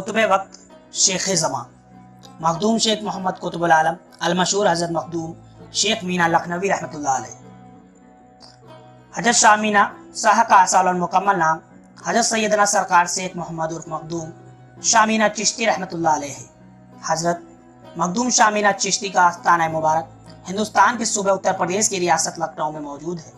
कुतुब वक्त शेख ज़मां मखदूम शेख मोहम्मद कुतुबुल आलम अलमशहूर हज़रत मखदूम शेख मीना लखनवी रहमतुल्लाह अलैह। हज़रत शाह मीना शाह का असल और मुकम्मल नाम हज़रत सैयदना सरकार शेख मोहम्मद उर्फ मखदूम शाह मीना चिश्ती रहमतुल्लाह अलैह है। हज़रत मखदूम शाह मीना चिश्ती का आस्थाना मुबारक हिंदुस्तान के सूबे उत्तर प्रदेश की रियासत लखनऊ में मौजूद है।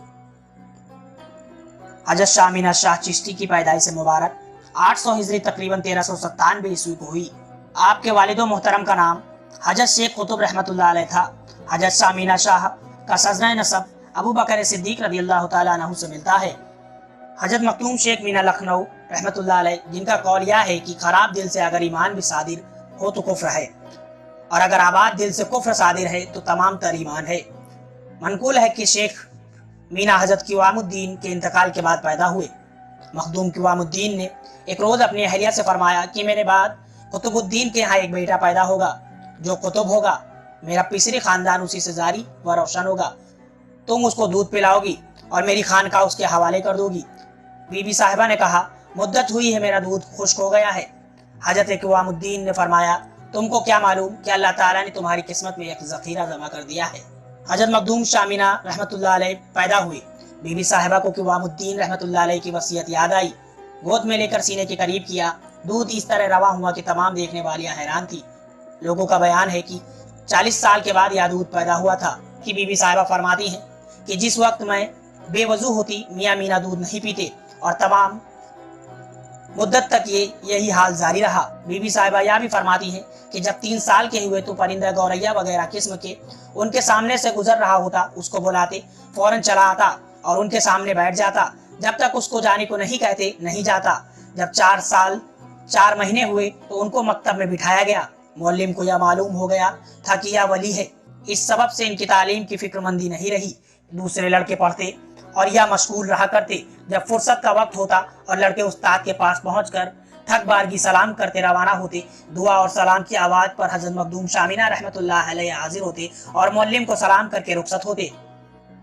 हज़रत शाह मीना शाह चिश्ती की पैदाइश मुबारक 800 हिजरी तकरीबन 1397 ईस्वी को हुई। आपके वालिद मोहतरम का नाम हज़रत शेख कुतुब रहमतुल्लाह अलैह था। हज़रत शाह मीना शाह का सजना नसब अबू बकर सिद्दीक रज़ियल्लाहु ताला अन्हु से मिलता है। हज़रत मखदूम शेख मीना लखनऊ रहमतुल्लाह अलैह, जिनका कौल यह है कि खराब दिल से अगर ईमान भी सादिर हो तो कुफ्र है, और अगर आबाद दिल से कुफ्र सादिर है तो तमाम तर ईमान है। मनकूल है कि शेख मीना हज़रत क़िवामुद्दीन के इंतकाल के बाद पैदा हुए। मखदूम क़िवामुद्दीन ने एक रोज़ अपनी अहलिया से फरमाया कि मेरे बाद कुतुबुद्दीन के यहाँ एक बेटा पैदा होगा जो कुतुब होगा, मेरा पिसरी खानदान उसी से जारी व रोशन होगा। तुम उसको दूध पिलाओगी और मेरी खानका उसके हवाले कर दोगी। बीबी साहिबा ने कहा, मुद्दत हुई है, मेरा दूध खुश्क हो गया है। हज़रत क़िवामुद्दीन ने फरमाया, तुमको क्या मालूम कि अल्लाह ताला ने तुम्हारी किस्मत में एक ज़ख़ीरा जमा कर दिया है। हज़रत मखदूम शाह मीना रहमतुल्लाह अलैह पैदा हुए। बीबी साहिबा को क़िवामुद्दीन रहमतुल्लाह अलैह की वसीयत याद आई। गोद में लेकर सीने के करीब किया। दूध इस तरह रवा हुआ कि तमाम देखने वालियां हैरान थी। लोगों का बयान है कि 40 साल के बाद यह दूध पैदा हुआ था। कि बीबी साहिबा फरमाती हैं कि जिस वक्त मैं बेवजू होती मियाँ मीना दूध नहीं पीते और तमाम मुद्दत तक यही हाल जारी रहा। बीबी साहिबा यह भी फरमाती हैं कि जब 3 साल के हुए तो परिंदा गौरैया वगैरह किस्म के उनके सामने से गुजर रहा होता, उसको बुलाते, फौरन चला आता और उनके सामने बैठ जाता। जब तक उसको जाने को नहीं कहते नहीं जाता। जब 4 साल 4 महीने हुए तो उनको मकतब में बिठाया गया। मौल्लिम को यह मालूम हो गया था कि यह वली है। इस सबब से इनकी तालीम की फिक्रमंदी नहीं रही। दूसरे लड़के पढ़ते और यह मशगूल रहा करते। जब फुर्सत का वक्त होता और लड़के उस्ताद के पास पहुंचकर थक बारगी सलाम करते रवाना होते, दुआ और सलाम की आवाज़ पर हज़रत मखदूम शाह मीना रहमतुल्लाह अलैह हाजिर होते और मौल्लिम को सलाम करके रुखसत होते।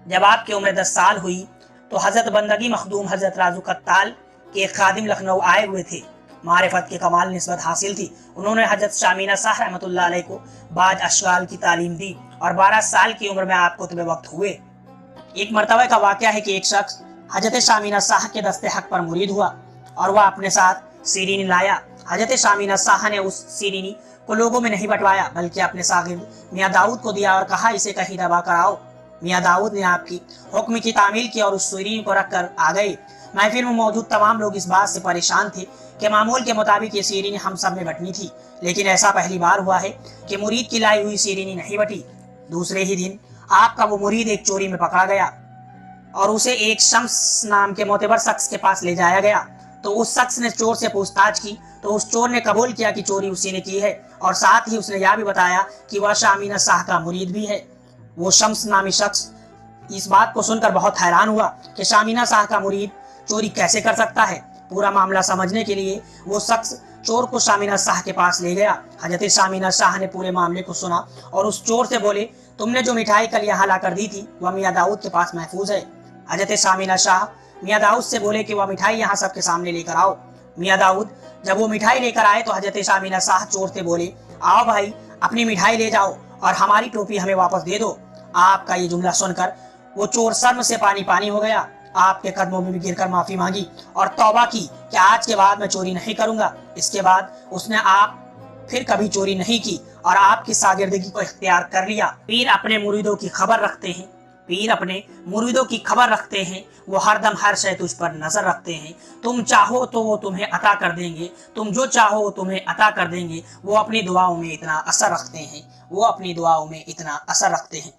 जब आपकी उम्र 10 साल हुई तो हज़रत बंदगी मखदूम हज़रत राजू कत्ताल के एक खादिम लखनऊ आए हुए थे। मारिफत के कमाल निस्बत हासिल थी। उन्होंने हज़रत शाह मीना शाह रहमतुल्लाह अलैह को बाज अशगाल की तालीम दी और 12 साल की उम्र में आप कुतुब वक्त हुए। एक मरतबा का वाक़या है कि एक शख्स हज़रत शाह मीना शाह के दस्ते हक पर मुरीद हुआ और वह अपने साथ सीरीनी लाया। हज़रत शाह मीना शाह ने उस सीरीनी को लोगों में नहीं बंटवाया बल्कि अपने सागिर्द मियाँ दाऊद को दिया और कहा, इसे कहीं दबा कर आओ। मियाँ दाऊद ने आपकी हुक्म की तामील की और उस सीरीनी को रख कर आ गए। महफिल में मौजूद तमाम लोग इस बात से परेशान थे कि मामूल के मुताबिक ये सीरीनी हम सब में बटनी थी, लेकिन ऐसा पहली बार हुआ है कि मुरीद की लाई हुई सीरीनी नहीं बटी। दूसरे ही दिन आपका वो मुरीद एक चोरी में पकड़ा गया और उसे एक शम्स नाम के मोतबर शख्स के पास ले जाया गया। तो उस शख्स ने चोर से पूछताछ की तो उस चोर ने कबूल किया कि चोरी उसी ने की है और साथ ही उसने यह भी बताया कि वह शाह मीना शाह का मुरीद भी है। वो शम्स नामी शख्स इस बात को सुनकर बहुत हैरान हुआ कि शाह मीना शाह का मुरीद चोरी कैसे कर सकता है। पूरा मामला समझने के लिए वो शख्स चोर को शाह मीना शाह के पास ले गया। हज़रत शाह मीना शाह ने पूरे मामले को सुना और उस चोर से बोले, तुमने जो मिठाई कल यहाँ ला कर दी थी वह मियाँ दाऊद के पास महफूज है। हज़रत शाह मीना शाह मियाँ दाऊद से बोले कि वह मिठाई यहाँ सबके सामने लेकर आओ। मियाँ दाऊद जब वो मिठाई लेकर आए तो हज़रत शाह मीना शाह चोर से बोले, आओ भाई अपनी मिठाई ले जाओ और हमारी टोपी हमें वापस दे दो। आपका ये जुमला सुनकर वो चोर शर्म से पानी पानी हो गया। आपके कदमों में भी गिरकर माफी मांगी और तौबा की कि आज के बाद मैं चोरी नहीं करूंगा। इसके बाद उसने आप फिर कभी चोरी नहीं की और आपकी शागिर्दगी को इख्तियार कर लिया। पीर अपने मुरीदों की खबर रखते हैं। पीर अपने मुरीदों की खबर रखते हैं। वो हरदम हर शय तुझ पर नजर रखते हैं। तुम चाहो तो वो तुम्हें अता कर देंगे, तुम जो चाहो वो तुम्हें अता कर देंगे। वो अपनी दुआओं में इतना असर रखते हैं। वो अपनी दुआओं में इतना असर रखते हैं।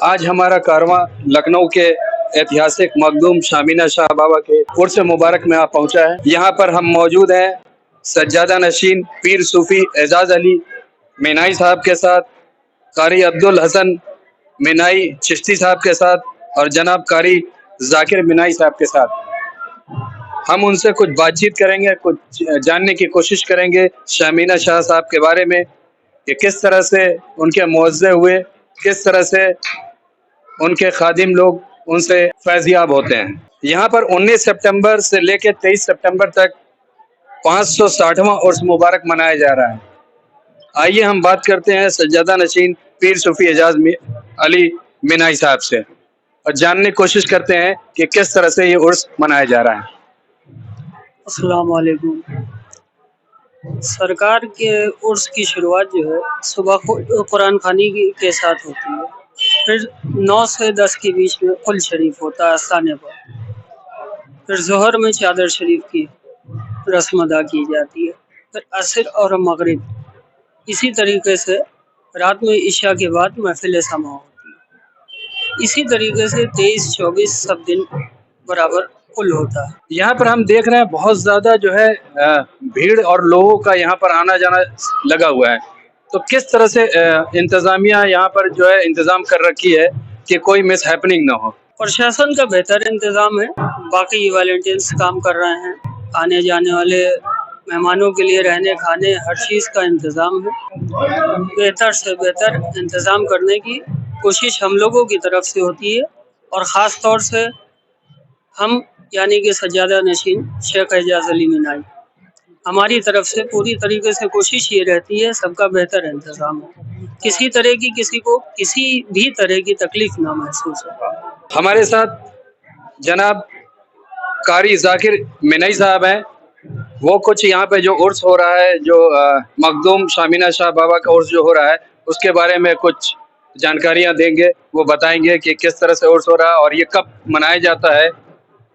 आज हमारा कारवां लखनऊ के ऐतिहासिक मखदूम शामीना शाह बाबा के उर्स मुबारक में आ पहुंचा है। यहाँ पर हम मौजूद हैं सज्जादा नशीन पीर सूफी एजाज अली मीनाई साहब के साथ, कारी अब्दुल हसन मीनाई चिश्ती साहब के साथ और जनाब कारी जाकिर मीनाई साहब के साथ। हम उनसे कुछ बातचीत करेंगे, कुछ जानने की कोशिश करेंगे शामीना शाह साहब के बारे में कि किस तरह से उनके मुअज़्ज़े हुए, किस तरह से उनके खादिम लोग उनसे फैज़याब होते हैं। यहाँ पर 19 सितंबर से लेकर 23 सितंबर तक 560वां उर्स मुबारक मनाया जा रहा है। आइए हम बात करते हैं सज्जादा नशीन पीर सूफी एजाज अली मीनाई साहब से और जानने की कोशिश करते हैं कि किस तरह से ये उर्स मनाया जा रहा है। अस्सलाम वालेकुम। सरकार के उर्स की शुरुआत जो है सुबह कुरान खानी के साथ होती है, फिर 9 से 10 के बीच में कुल शरीफ होता है आस्थाने पर, फिर ज़ोहर में चादर शरीफ की रस्म अदा की जाती है, फिर असर और मगरिब, इसी तरीके से रात में इशा के बाद महफिल समा होती है। इसी तरीके से 23-24 सब दिन बराबर कुल होता है। यहाँ पर हम देख रहे हैं बहुत ज़्यादा जो है भीड़ और लोगों का यहाँ पर आना जाना लगा हुआ है, तो किस तरह से इंतज़ामिया यहाँ पर जो है इंतज़ाम कर रखी है कि कोई मिस हैपनिंग ना हो? प्रशासन का बेहतर इंतज़ाम है, बाकी वॉलंटियर्स काम कर रहे हैं, आने जाने वाले मेहमानों के लिए रहने खाने हर चीज़ का इंतज़ाम है। बेहतर से बेहतर इंतज़ाम करने की कोशिश हम लोगों की तरफ से होती है और ख़ास तौर से हम यानी कि सज्जादा नशीन शेख एजाज अली मीनाई, हमारी तरफ से पूरी तरीके से कोशिश ये रहती है सबका बेहतर इंतज़ाम हो, किसी तरह की किसी को किसी भी तरह की तकलीफ ना महसूस हो। हमारे साथ जनाब कारी जाकिर मीनाई साहब हैं, वो कुछ यहाँ पे जो उर्स हो रहा है, जो मखदूम शामीना शाह बाबा का उर्स जो हो रहा है उसके बारे में कुछ जानकारियाँ देंगे। वो बताएंगे कि किस तरह से उर्स हो रहा है और ये कब मनाया जाता है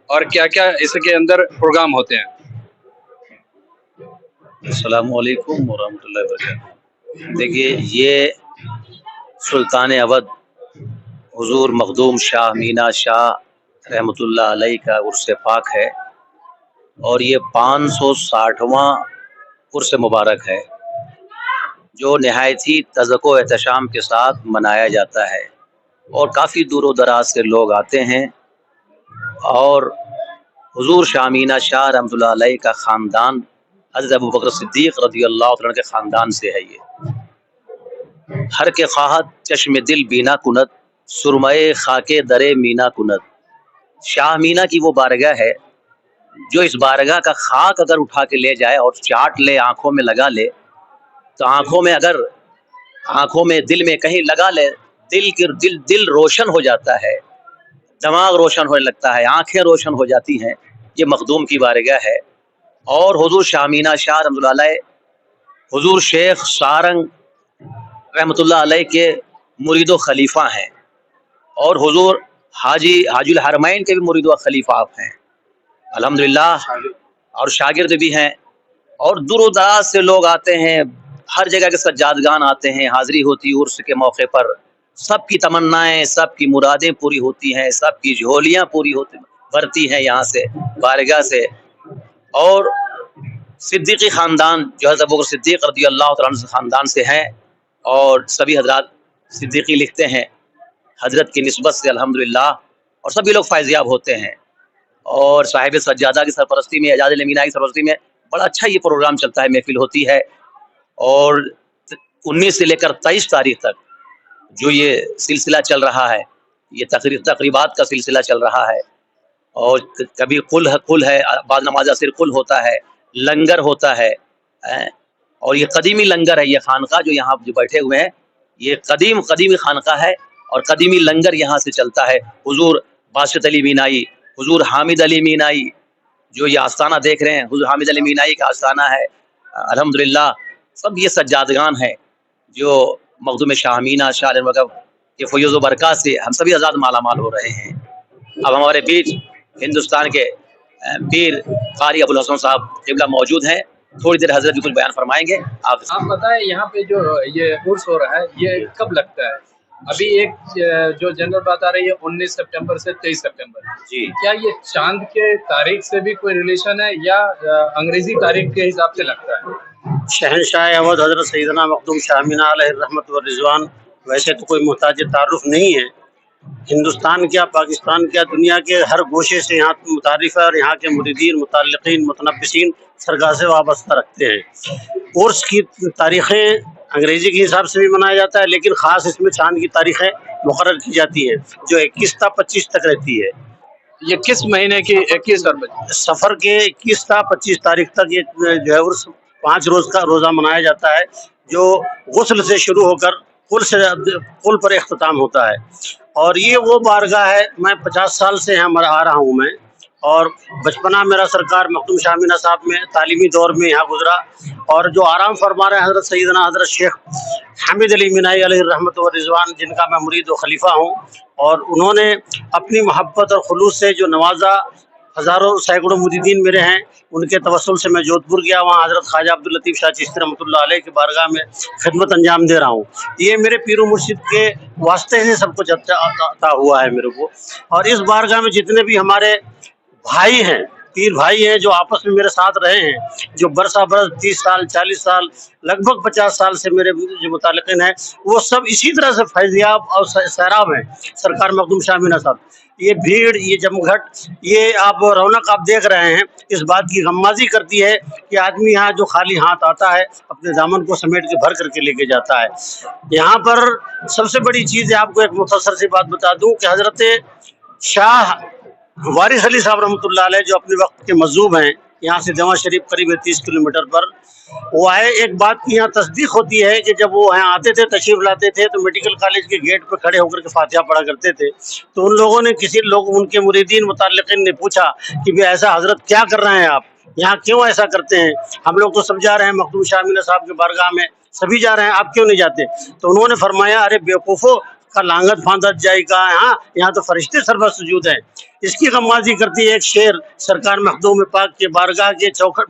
और क्या क्या इसके अंदर प्रोग्राम होते हैं। अस्सलामु अलैकुम वरहमतुल्लाहि वबरकातुहू। देखिए, ये सुल्तान अवध हुजूर मखदूम शाह मीना शाह रहमतुल्लाह अलैह का उर्स पाक है और ये 560वां उर्स मुबारक है जो नहायत ही तज़क्को एहतशाम के साथ मनाया जाता है और काफ़ी दूर दराज से लोग आते हैं। और हुजूर शाह मीना शाह रहमतुल्लाह अलैह का ख़ानदान हज़रत अबू बकर सिद्दीक़ रज़ियल्लाहु तआला के ख़ानदान से है। ये हर के ख़्वाहत चश्म दिल बीना कुनत सुरमए खाके दरे मीना कुनत। शाह मीना की वो बारगाह है जो इस बारगाह का खाक अगर उठा के ले जाए और चाट ले, आँखों में लगा ले, तो आँखों में दिल में कहीं लगा ले, दिल रोशन हो जाता है, दिमाग रोशन होने लगता है, आँखें रोशन हो जाती हैं। ये मखदूम की बारगाह है। और हुजूर शाह मीना शाह रहमतुल्लाह अलैह हुजूर शेख सारंग रहमतुल्लाह अलैह के मुरीदो खलीफा हैं और हुजूर हाजुल हरमैन के भी मुरीदो खलीफा आप हैं अल्हम्दुलिल्लाह, और शागिर्द भी हैं। और दूर दराज से लोग आते हैं, हर जगह के सज्जादगान आते हैं, हाज़िरी होती है उर्स के मौके पर। सबकी तमन्नाएं, सबकी मुरादें पूरी होती हैं, सबकी झोलियाँ पूरी होती भरती हैं यहाँ से बारगाह से। और सिद्दीकी ख़ानदान जो है अबू बकर सिद्दीक़ रज़ियल्लाहु तआला अन्हु ख़ानदान से हैं और सभी हज़रात सिद्दीकी लिखते हैं हज़रत की निस्बत से अल्हम्दुलिल्लाह, और सभी लोग फैज़याब होते हैं। और साहिब सज्जादा की सरपरस्ती में, एजाज अली मीनाई की सरपरस्ती में बड़ा अच्छा ये प्रोग्राम चलता है, महफिल होती है। और 19 से लेकर 23 तारीख तक जो ये सिलसिला चल रहा है, ये तकरीबात का सिलसिला चल रहा है, और कभी कुल है, बाद नमाज असर कुल होता है, लंगर होता है, और ये कदीमी लंगर है। ये खानका जो यहाँ जो बैठे हुए हैं, ये कदीमी खानका है, और कदीमी लंगर यहाँ से चलता है। हुजूर बाशित अली मीनाई, हुजूर हामिद अली मीनाई, जो ये आस्थाना देख रहे हैं, हुजूर हामिद अली मीनाई का आस्थाना है। अल्हम्दुलिल्लाह सब ये सज्जादगान हैं जो मखदूम शाह अमीना शाह वक़फ़ के फैज़ व बरक़ात से हम सभी आज़ाद मालामाल हो रहे हैं। अब हमारे बीच हिंदुस्तान के पीर कारी अबुल हसन साहब क़िबला मौजूद हैं। थोड़ी देर हज़रत भी कुछ बयान फरमाएंगे। आप बताएं, यहाँ पे जो ये उर्स हो रहा है ये कब लगता है? अभी एक जो जनरल बात आ रही है 19 सितंबर से 23 सितंबर जी, क्या ये चांद के तारीख से भी कोई रिलेशन है या अंग्रेजी तारीख के हिसाब से लगता है? शहनशाह अवध हज़रत सैयदना मखदूम शाह अमीना अलैहि रहमत व रिज़वान वैसे तो कोई मुहताज तारुफ नहीं है। हिंदुस्तान क्या, पाकिस्तान क्या, दुनिया के हर गोशे से यहाँ मुतारिफ़ है, और यहाँ के मुरीदीन, मुतल्लिक़ीन, मुतनब्बिसीन सरगाह से वाबस्ता रखते हैं। उर्स की तारीख़ें अंग्रेज़ी के हिसाब से भी मनाया जाता है, लेकिन ख़ास इसमें चाँद की तारीख़ें मुकर्रर की जाती हैं जो 21 ता 25 तक रहती है। ये किस महीने की 21 और 25? सफ़र के 21 ता 25 तारीख तक ये जो है उर्स 5 रोज़ का रोज़ा मनाया जाता है, जो गुस्ल से शुरू होकर कुल पर इख्तिताम होता है। और ये वो बारगाह है, मैं 50 साल से यहाँ आ रहा हूँ मैं, और बचपना मेरा सरकार मखदूम शाह अमीना साहब में तालीमी दौर में यहाँ गुजरा, और जो आराम फरमा रहे हैं हज़रत सैयदना हज़रत शेख हामिद अली मीनाई अलैहि रहमत व रिज़वान, जिनका मैं मुरीद व खलीफा हूँ, और उन्होंने अपनी मोहब्बत और खुलूस से जो नवाजा, हज़ारों सैकड़ों मुरीदीन मेरे हैं, उनके तवस्सुल से मैं जोधपुर गया, वहाँ हज़रत ख्वाजा अब्दुल लतीफ़ शाह चिश्ती रहमतुल्लाह अलैह की बारगाह में खिदमत अंजाम दे रहा हूँ। ये मेरे पीर मुर्शिद के वास्ते से सब कुछ अता हुआ है मेरे को। और इस बारगाह में जितने भी हमारे भाई हैं, पीर भाई हैं, जो आपस में मेरे साथ रहे हैं, जो बरसा बरस 30 साल 40 साल लगभग 50 साल से मेरे जो मुतालिकीन हैं, वो सब इसी तरह से फैज़याब और सैराब हैं सरकार मखदूम शाह अमीना साहब। ये भीड़, ये जमघट, ये आप रौनक आप देख रहे हैं, इस बात की गम्माज़ी करती है कि आदमी यहाँ जो खाली हाथ आता है अपने दामन को समेट के भर करके लेके जाता है। यहाँ पर सबसे बड़ी चीज़ है, आपको एक मुख्तसर सी बात बता दूँ कि हज़रत शाह वारिस अली साहब रहमतुल्लाह अलैह जो अपने वक्त के मज़ूब हैं, यहाँ से जमा शरीफ करीब है 30 किलोमीटर पर, वो आए। एक बात की यहाँ तस्दीक होती है कि जब वो यहाँ आते थे, तशरीफ़ लाते थे, तो मेडिकल कॉलेज के गेट पर खड़े होकर के फातिहा पढ़ा करते थे। तो उन लोगों ने, किसी लोग, उनके मुरीदीन मुतल्लिक़ीन ने पूछा कि भाई ऐसा हज़रत क्या कर रहे हैं आप यहाँ, क्यों ऐसा करते हैं? हम लोग तो सब जा रहे हैं मखदूम शाह अमीना साहब के बारगाह में, सभी जा रहे हैं, आप क्यों नहीं जाते? तो उन्होंने फरमाया, अरे बेवकूफ़ो का लांगत फांदत जाएगा, यहाँ तो फरिश्ते सरबत सुजूद हैं। इसकी गम्माज़ी करती है एक शेर सरकार मखदूम पाक के बारगाह के चौखट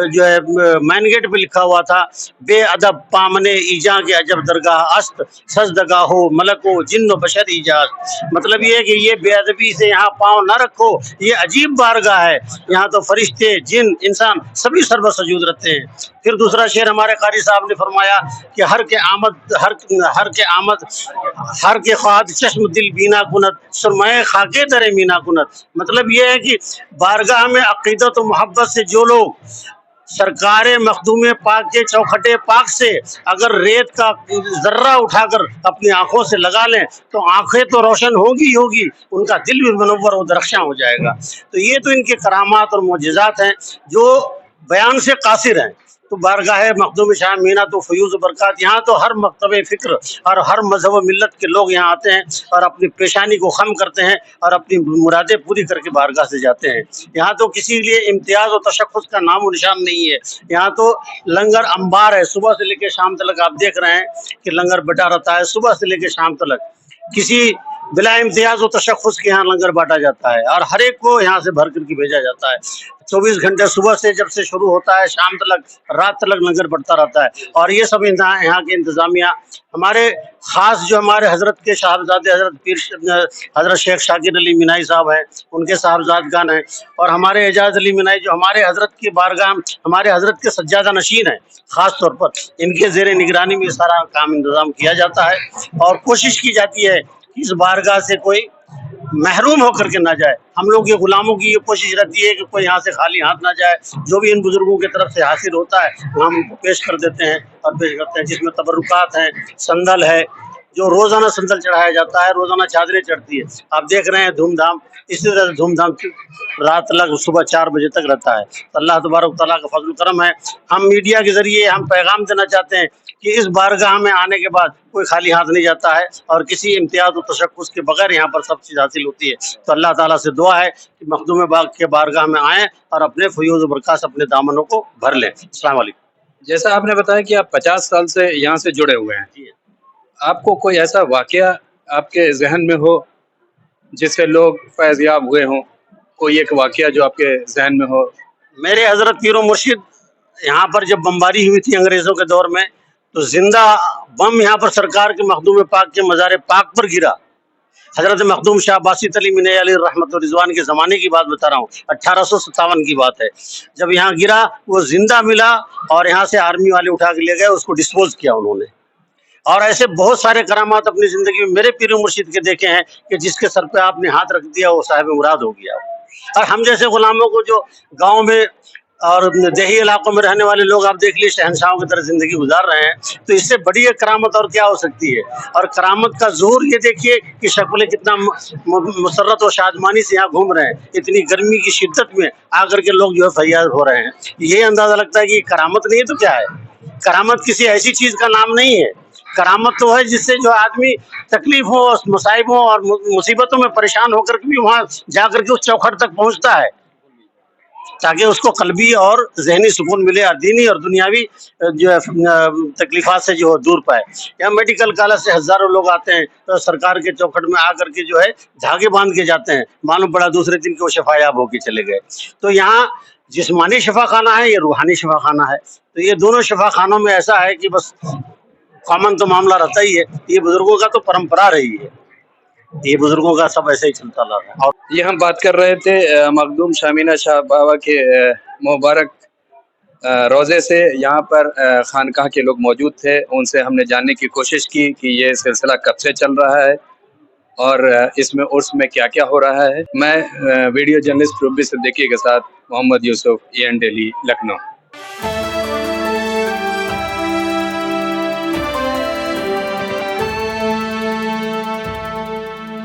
जो है मैन गेट पे लिखा हुआ था, बेअदब पामने ईजा के अजब दरगाह अस्त सजदगा हो मलको जिन्न बशर ईजाद। मतलब ये है कि ये बेअदबी से यहाँ पाँव न रखो, ये अजीब बारगाह है, यहाँ तो फरिश्ते, जिन, इंसान सभी सरबत सजूद रहते हैं। फिर दूसरा शेर हमारे कारी साहब ने फरमाया कि हर के ख्वाद चश्म दिल बीना कुनत सुरमाए खाके दरे मीना कुनत। मतलब ये है कि बारगाह में अक़ीदत और मोहब्बत से जो लोग सरकार मखदूम पाक के चौखटे पाक से अगर रेत का जर्रा उठाकर अपनी आंखों से लगा लें तो आंखें तो रोशन होगी होगी, उनका दिल भी मनव्वर और दरख्शां हो जाएगा। तो ये तो इनके करामात और मोजज़ात हैं जो बयान से कासिर हैं। तो बारगाह मखदूम शाह अमीना तो फयूज़ बरक़ात, यहाँ तो हर मकतबे फ़िक्र और हर मज़हब व मिल्लत के लोग यहाँ आते हैं और अपनी पेशानी को ख़म करते हैं और अपनी मुरादें पूरी करके बारगाह से जाते हैं। यहाँ तो किसी लिए इम्तियाज़ और तशख़्ख़ुस का नाम निशान नहीं है। यहाँ तो लंगर अंबार है, सुबह से लेकर शाम तक आप देख रहे हैं कि लंगर बटा रहता है, सुबह से लेकर शाम तक किसी बिला इम्तियाज़ और तशख़्ख़ुस के यहाँ लंगर बांटा जाता है और हर एक को यहाँ से भर करके भेजा जाता है। 24 घंटे सुबह से जब से शुरू होता है शाम तक, रात तक लंगर बढ़ता रहता है। और ये सब यहाँ के इंतज़ामिया हमारे ख़ास जो हमारे हज़रत के साहबजादे हज़रत शेख शाकिर अली मीनाई साहब हैं, उनके साहबजादगान हैं, और हमारे एजाज़ अली मीनाई जो हमारे हज़रत की बारगाह हमारे हज़रत के सज्जादा नशीन हैं, ख़ास तौर पर इनके ज़ेर निगरानी में सारा काम इंतज़ाम किया जाता है और कोशिश की जाती है कि इस बारगाह से कोई महरूम होकर के ना जाए। हम लोग ये गुलामों की ये कोशिश रहती है कि कोई यहाँ से खाली हाथ ना जाए। जो भी इन बुजुर्गों की तरफ से हासिल होता है वो हम पेश कर देते हैं और पेश करते हैं, जिसमें तबरुकात हैं, संदल है, जो रोजाना संदल चढ़ाया जाता है, रोजाना चादरें चढ़ती है, आप देख रहे हैं धूमधाम। इसी तरह धूमधाम रात तक सुबह 4 बजे तक रहता है। तो अल्लाह तबारक तआला का फजल करम है। हम मीडिया के जरिए हम पैगाम देना चाहते हैं कि इस बारगाह में आने के बाद कोई खाली हाथ नहीं जाता है और किसी इम्तियाज और तशक्कुस के बगैर यहाँ पर सब चीज़ हासिल होती है। तो अल्लाह ताला से दुआ है कि मखदूम बाग के बारगाह में आएँ और अपने फयूज़ बरकत अपने दामनों को भर लें। अस्सलाम वालेकुम। जैसा आपने बताया कि आप 50 साल से यहाँ से जुड़े हुए हैं, आपको कोई ऐसा वाकया आपके जहन में हो जिससे लोग फैज़याब हुए हों, कोई एक वाकया जो आपके जहन में हो? मेरे हजरत पीरो मुर्शिद यहाँ पर जब बमबारी हुई थी अंग्रेज़ों के दौर में, तो जिंदा बम यहाँ पर सरकार के मखदूम पाक के मज़ार पाक पर गिरा। हजरत मखदूम शाह बासित अली मिन अली रहमत व रिजवान के ज़माने की बात बता रहा हूँ, 1857 की बात है। जब यहाँ गिरा वो जिंदा मिला और यहाँ से आर्मी वाले उठा के ले गए, उसको डिस्पोज किया उन्होंने। और ऐसे बहुत सारे करामात अपनी ज़िंदगी में मेरे पीर मुर्शिद के देखे हैं कि जिसके सर पे आपने हाथ रख दिया वो साहिब मुराद हो गया। और हम जैसे गुलामों को जो गाँव में और देही इलाकों में रहने वाले लोग आप देख लीजिए शहंशाहों की तरह ज़िंदगी गुजार रहे हैं, तो इससे बड़ी एक करामत और क्या हो सकती है। और करामत का ज़ोर ये देखिए कि शक्ल कितना मुसर्रत और शादमानी से यहाँ घूम रहे हैं, इतनी गर्मी की शिद्दत में आकर के लोग जो है फरियाद हो रहे हैं। ये अंदाज़ा लगता है कि करामत नहीं है तो क्या है। करामत किसी ऐसी चीज़ का नाम नहीं है। करामत तो है जिससे जो आदमी तकलीफ हो, मुसाइबों और मुसीबतों में परेशान होकर के भी वहाँ जाकर के उस चौखट तक पहुँचता है ताकि उसको कल्बी और जहनी सुकून मिले और दीनी और दुनियावी जो है तकलीफात से जो दूर पाए। यहाँ मेडिकल कॉलेज से हज़ारों लोग आते हैं तो सरकार के चौखट में आकर के जो है धागे बांध के जाते हैं, मालूम पड़ा दूसरे दिन के वो शफायाब होके चले गए। तो यहाँ जिस्मानी शफा खाना है, ये रूहानी शफा खाना है। तो ये दोनों शफा खानों में ऐसा है कि बस कॉमन तो मामला रहता ही है। ये बुजुर्गों का तो परंपरा रही है, ये बुजुर्गों का सब ऐसे ही चलता रहा है। और ये हम बात कर रहे थे मखदूम शामीना शाह बाबा के मुबारक रोज़े से। यहाँ पर खानकाह के लोग मौजूद थे, उनसे हमने जानने की कोशिश की कि ये सिलसिला कब से चल रहा है और इसमें उर्स में क्या क्या हो रहा है। मैं वीडियो जर्नलिस्ट रूबी सिद्दीकी के साथ मोहम्मद यूसुफ, EN डेली, लखनऊ।